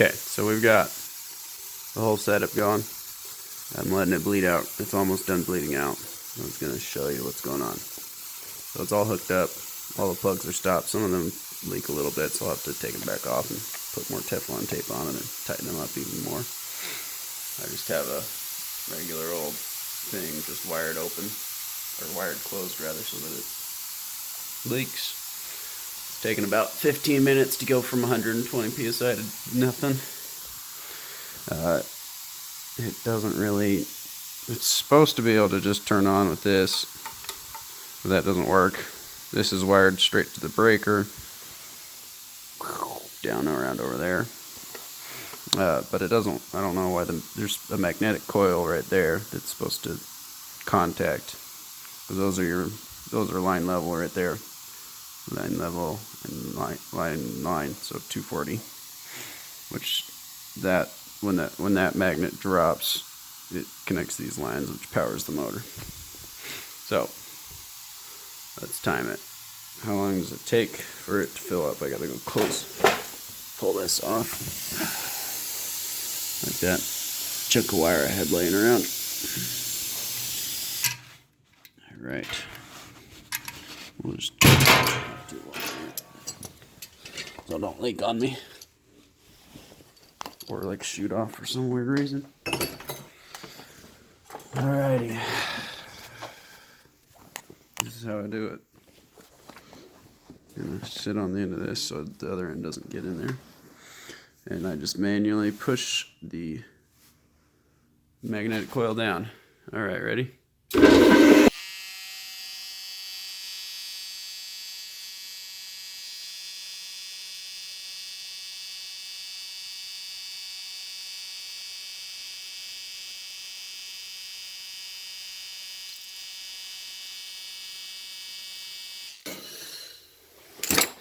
Okay, so we've got the whole setup going. I'm letting it bleed out. It's almost done bleeding out. I was going to show you what's going on. So it's all hooked up. All the plugs are stopped. Some of them leak a little bit, so I'll have to take them back off and put more Teflon tape on them and tighten them up even more. I just have a regular old thing just wired open, or wired closed rather, so that it leaks. It's taken about 15 minutes to go from 120 psi to nothing. It doesn't really, it's supposed to be able to just turn on with this, but that doesn't work. This is wired straight to the breaker, down around over there. But it doesn't, I don't know why there's a magnetic coil right there that's supposed to contact. Those are line level right there. Line level and line, so 240. Which when that magnet drops, it connects these lines, which powers the motor. So let's time it. How long does it take for it to fill up? I gotta go pull this off. Like that chunk of wire I had laying around. Alright. We'll just do one here. So don't leak on me. Or like shoot off for some weird reason. Alrighty. This is how I do it. I'm gonna sit on the end of this so the other end doesn't get in there. And I just manually push the magnetic coil down. Alright, ready?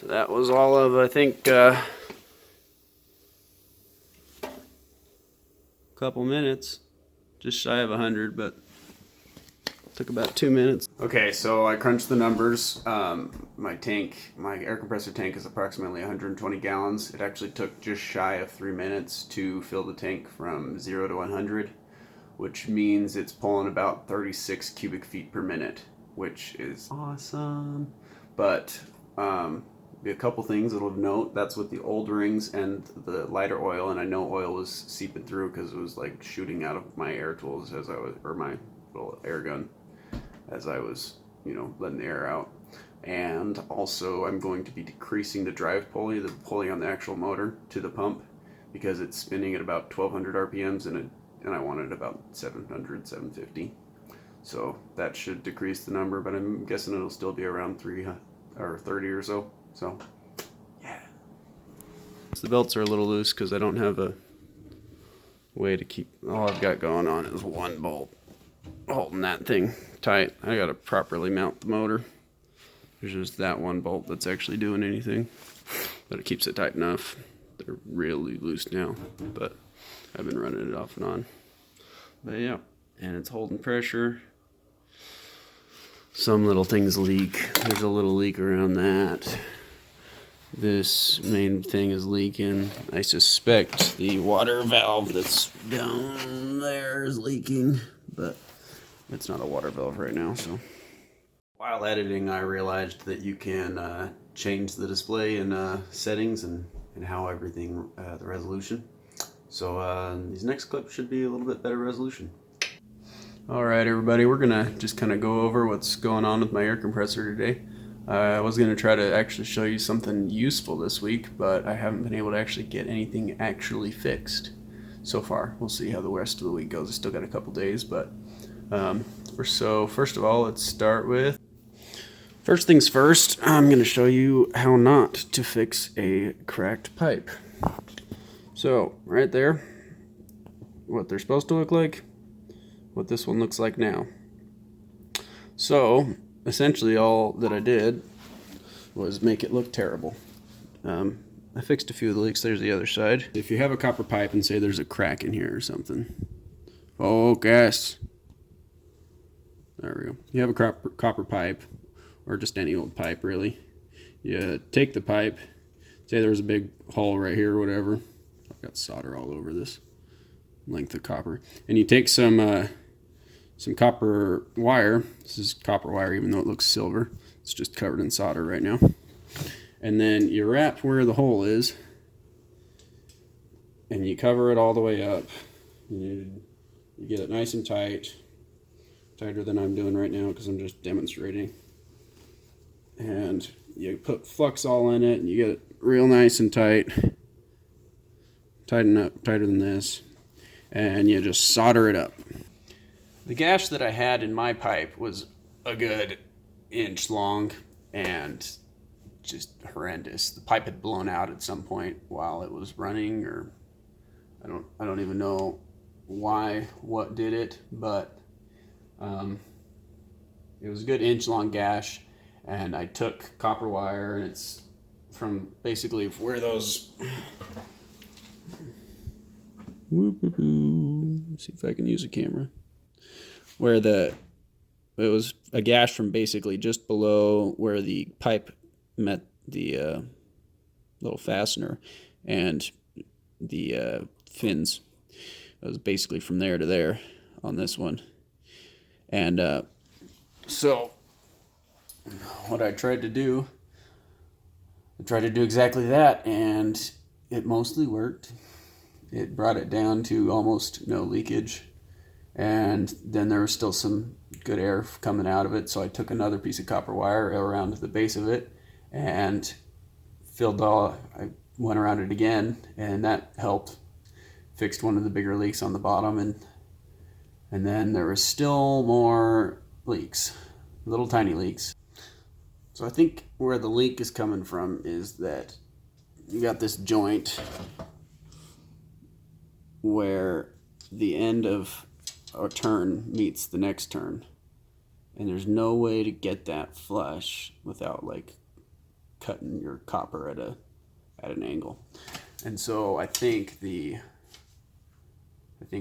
So that was all of, I think, couple minutes, just shy of 100, but took about 2 minutes. Okay, so I crunched the numbers. My air compressor tank is approximately 120 gallons. It actually took just shy of 3 minutes to fill the tank from 0 to 100, which means it's pulling about 36 cubic feet per minute, which is awesome. But a couple things of note. That's with the old rings and the lighter oil, and I know oil was seeping through because it was like shooting out of my air tools as I was, or my little air gun, as I was, letting the air out. And also I'm going to be decreasing the drive pulley, the pulley on the actual motor, to the pump, because it's spinning at about 1200 RPMs and I want it about 700, 750. So that should decrease the number, but I'm guessing it'll still be around 3 or 30 or so. So, yeah. So the belts are a little loose because I don't have a way to keep, all I've got going on is one bolt holding that thing tight. I gotta properly mount the motor. There's just that one bolt that's actually doing anything, but it keeps it tight enough. They're really loose now, but I've been running it off and on. But yeah, and it's holding pressure. Some little things leak. There's a little leak around that. This main thing is leaking. I suspect the water valve that's down there is leaking, but it's not a water valve right now. So while editing, I realized that you can change the display in settings and how everything, the resolution. So these next clips should be a little bit better resolution. Alright everybody, we're gonna just kind of go over what's going on with my air compressor today. I was going to try to actually show you something useful this week, but I haven't been able to actually get anything actually fixed so far. We'll see how the rest of the week goes. I still got a couple days, but so first of all, let's start with, first things first, I'm going to show you how not to fix a cracked pipe. So right there, what they're supposed to look like, what this one looks like now. So essentially all that I did was make it look terrible. I fixed a few of the leaks. There's the other side. If you have a copper pipe and say there's a crack in here or something, focus. There we go. You have a copper pipe, or just any old pipe really. You take the pipe, say there's a big hole right here or whatever, got solder all over this length of copper. And you take some copper wire. This is copper wire, even though it looks silver. It's just covered in solder right now. And then you wrap where the hole is, and you cover it all the way up. You get it nice and tight, tighter than I'm doing right now because I'm just demonstrating. And you put flux all in it, and you get it real nice and tight. Tighten up, tighter than this. And you just solder it up. The gash that I had in my pipe was a good inch long and just horrendous. The pipe had blown out at some point while it was running, or I don't even know what did it, but it was a good inch long gash. And I took copper wire, and it's from basically where those let's see if I can use a camera, where it was a gash from basically just below where the pipe met the little fastener and the fins. It was basically from there to there on this one. And so what I tried to do exactly that, and it mostly worked. It brought it down to almost no leakage, and then there was still some good air coming out of it. So I took another piece of copper wire around the base of it and I went around it again, and that helped. Fixed one of the bigger leaks on the bottom, and then there was still more leaks, little tiny leaks. So I think where the leak is coming from is that you got this joint where the end of a turn meets the next turn, and there's no way to get that flush without like cutting your copper at an angle. And so I think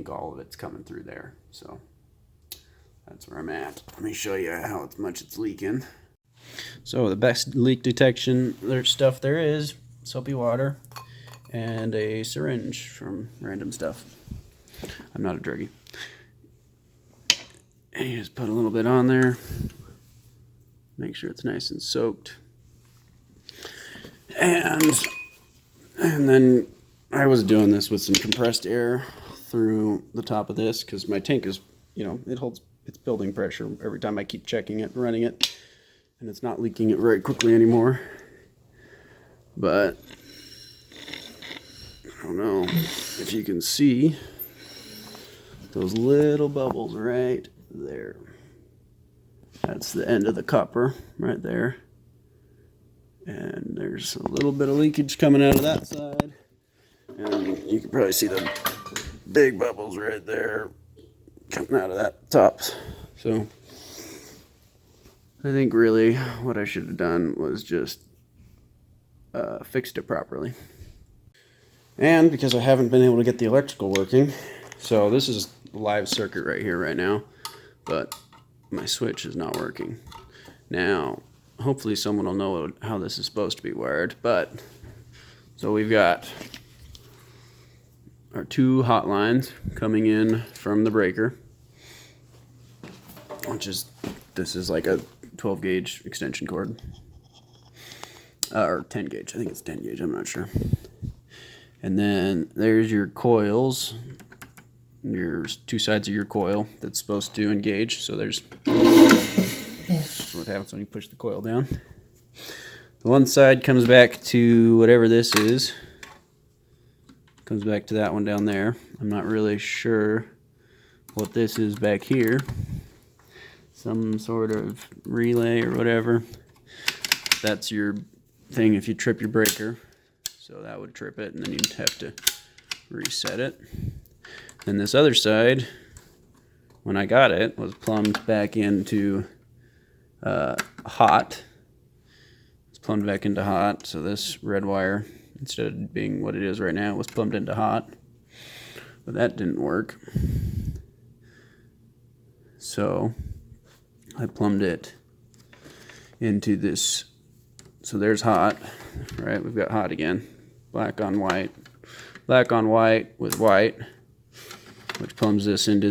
all of it's coming through there. So that's where I'm at. Let me show you how much it's leaking. So the best leak detection stuff there is soapy water and a syringe from Random Stuff. I'm not a druggie. And you just put a little bit on there. Make sure it's nice and soaked. And then I was doing this with some compressed air through the top of this because my tank is, it's building pressure every time I keep checking it, running it, and it's not leaking it very quickly anymore. But I don't know if you can see those little bubbles right there. That's the end of the copper right there. And there's a little bit of leakage coming out of that side. And you can probably see the big bubbles right there coming out of that top. So I think really what I should have done was just fixed it properly. And because I haven't been able to get the electrical working, so this is a live circuit right here right now, but my switch is not working. Now, hopefully someone will know how this is supposed to be wired, but so we've got our two hot lines coming in from the breaker, this is like a 12 gauge extension cord, or 10 gauge, I think it's 10 gauge, I'm not sure. And then there's your coils, your two sides of your coil that's supposed to engage. So there's what happens when you push the coil down. The one side comes back to whatever this is. Comes back to that one down there. I'm not really sure what this is back here. Some sort of relay or whatever. That's your thing if you trip your breaker. So that would trip it, and then you'd have to reset it. Then this other side, when I got it, was plumbed back into hot. It's plumbed back into hot, so this red wire, instead of being what it is right now, was plumbed into hot. But that didn't work. So I plumbed it into this. So there's hot, right? We've got hot again. Black on white, black on white with white, which plumbs this into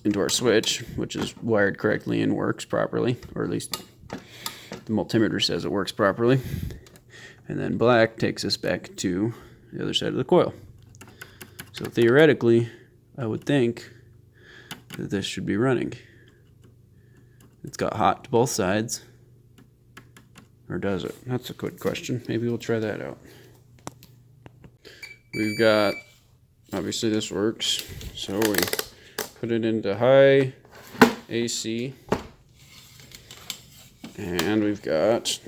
into our switch, which is wired correctly and works properly, or at least the multimeter says it works properly. And then black takes us back to the other side of the coil. So theoretically, I would think that this should be running. It's got hot to both sides. Or does it? That's a good question. Maybe we'll try that out. We've got, obviously this works. So we put it into high AC. And we've got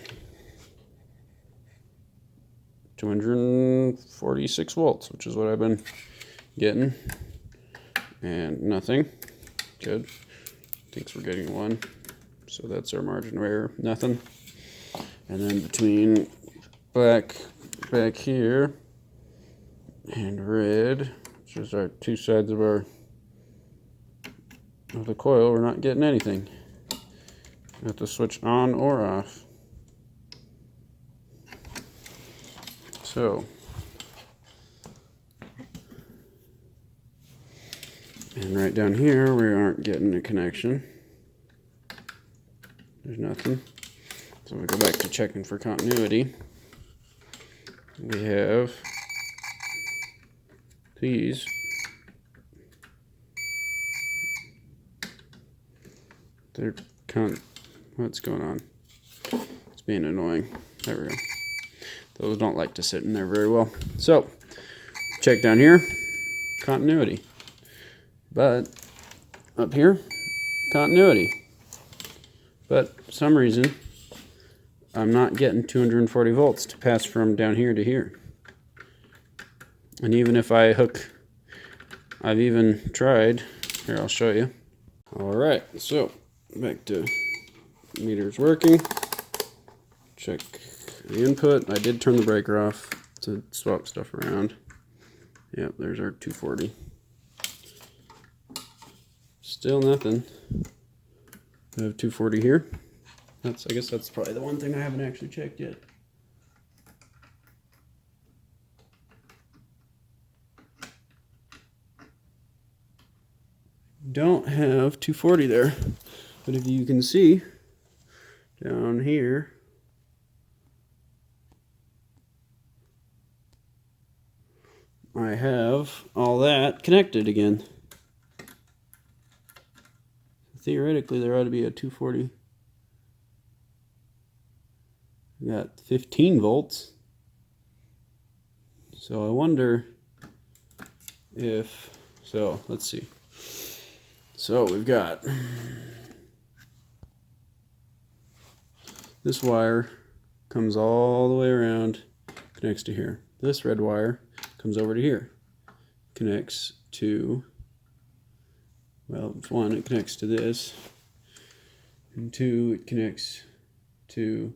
246 volts, which is what I've been getting. And nothing. Good. Thinks we're getting 1. So that's our margin of error. Nothing. And then between black back here and red, which is our two sides of the coil, we're not getting anything. We have to switch on or off. So, and right down here we aren't getting a connection. There's nothing. So we go back to checking for continuity. We have these. What's going on? It's being annoying. There we go. Those don't like to sit in there very well. So, check down here, continuity. But up here, continuity. But for some reason, I'm not getting 240 volts to pass from down here to here. And even if I hook, I've even tried, here I'll show you. Alright, so back to meters working. Check the input. I did turn the breaker off to swap stuff around. Yep, there's our 240. Still nothing. I have 240 here. I guess that's probably the one thing I haven't actually checked yet. Don't have 240 there, but if you can see down here, I have all that connected again. Theoretically, there ought to be a 240. We got 15 volts. So I wonder if, so let's see. So we've got this wire comes all the way around, connects to here. This red wire comes over to here, connects to, well, one, it connects to this, and two, it connects to,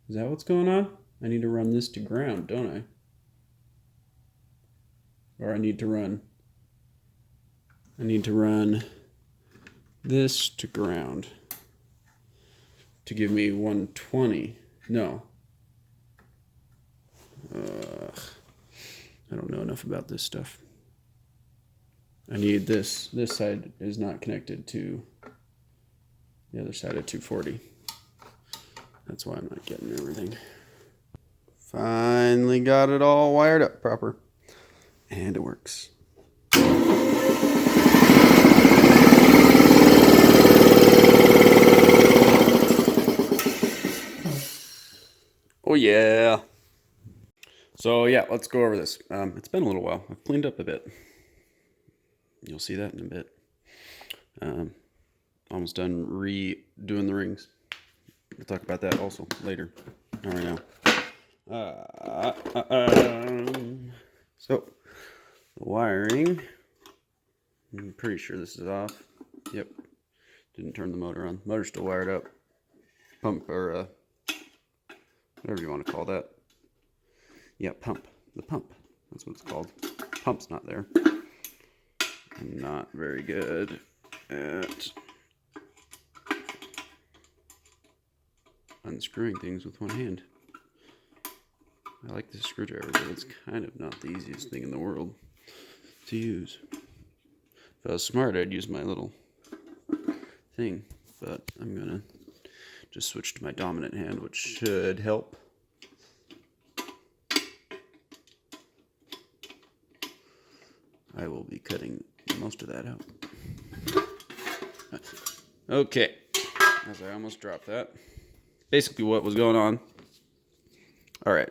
is that what's going on? I need to run this to ground, don't I? Or I need to run this to ground to give me 120. No. I don't know enough about this stuff. I need this. This side is not connected to the other side of 240. That's why I'm not getting everything. Finally got it all wired up proper. And it works. Oh yeah. So yeah, let's go over this. It's been a little while. I've cleaned up a bit. You'll see that in a bit. Almost done redoing the rings. We'll talk about that also later. Not right now. So the wiring. I'm pretty sure this is off. Yep. Didn't turn the motor on. Motor's still wired up. Pump or whatever you want to call that. Yeah, pump. The pump. That's what it's called. Pump's not there. I'm not very good at unscrewing things with one hand. I like this screwdriver, but it's kind of not the easiest thing in the world to use. If I was smart, I'd use my little thing, but I'm gonna just switch to my dominant hand, which should help. I will be cutting most of that out. Okay, as I almost dropped that. Basically what was going on. All right,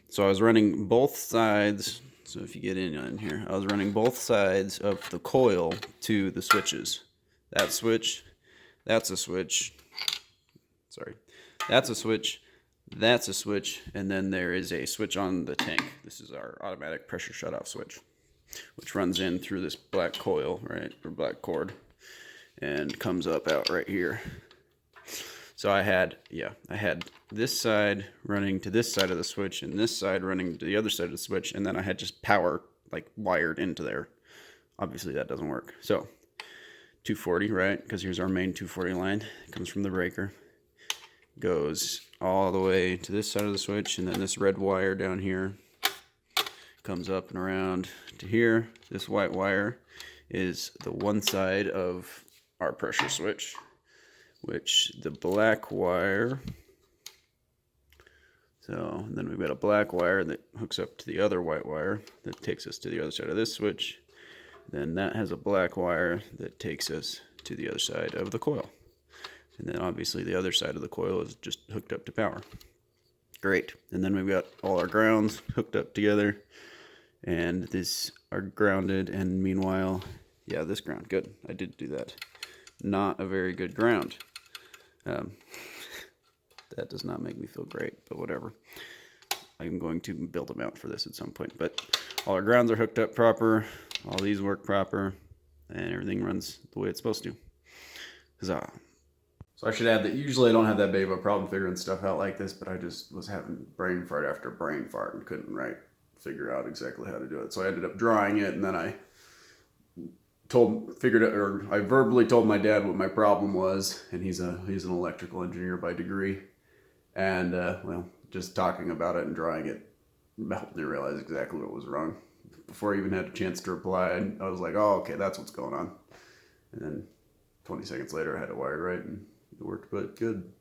so I was running both sides. So if you get in on here, I was running both sides of the coil to the switches. That switch, that's a switch. Sorry, that's a switch. That's a switch, and then there is a switch on the tank. This is our automatic pressure shutoff switch, which runs in through this black coil, right, or black cord, and comes up out right here. So I had this side running to this side of the switch, and this side running to the other side of the switch, and then I had just power like wired into there. Obviously that doesn't work. So 240, right? Because here's our main 240 line. It comes from the breaker, goes all the way to this side of the switch, and then this red wire down here comes up and around to here. This white wire is the one side of our pressure switch, which the black wire, so then we've got a black wire that hooks up to the other white wire that takes us to the other side of this switch. Then that has a black wire that takes us to the other side of the coil. And then obviously the other side of the coil is just hooked up to power. Great. And then we've got all our grounds hooked up together, and these are grounded, and meanwhile, yeah, this ground, good. I did do that. Not a very good ground. That does not make me feel great, but whatever. I'm going to build a mount for this at some point. But all our grounds are hooked up proper, all these work proper, and everything runs the way it's supposed to. Huzzah. So I should add that usually I don't have that big of a problem figuring stuff out like this, but I just was having brain fart after brain fart and couldn't figure out exactly how to do it. So I ended up drawing it, and then I I verbally told my dad what my problem was, and he's an electrical engineer by degree, and well, just talking about it and drawing it helped me realize exactly what was wrong. Before I even had a chance to reply, I was like, oh, okay, that's what's going on. And then 20 seconds later, I had it wired right, and it worked but good.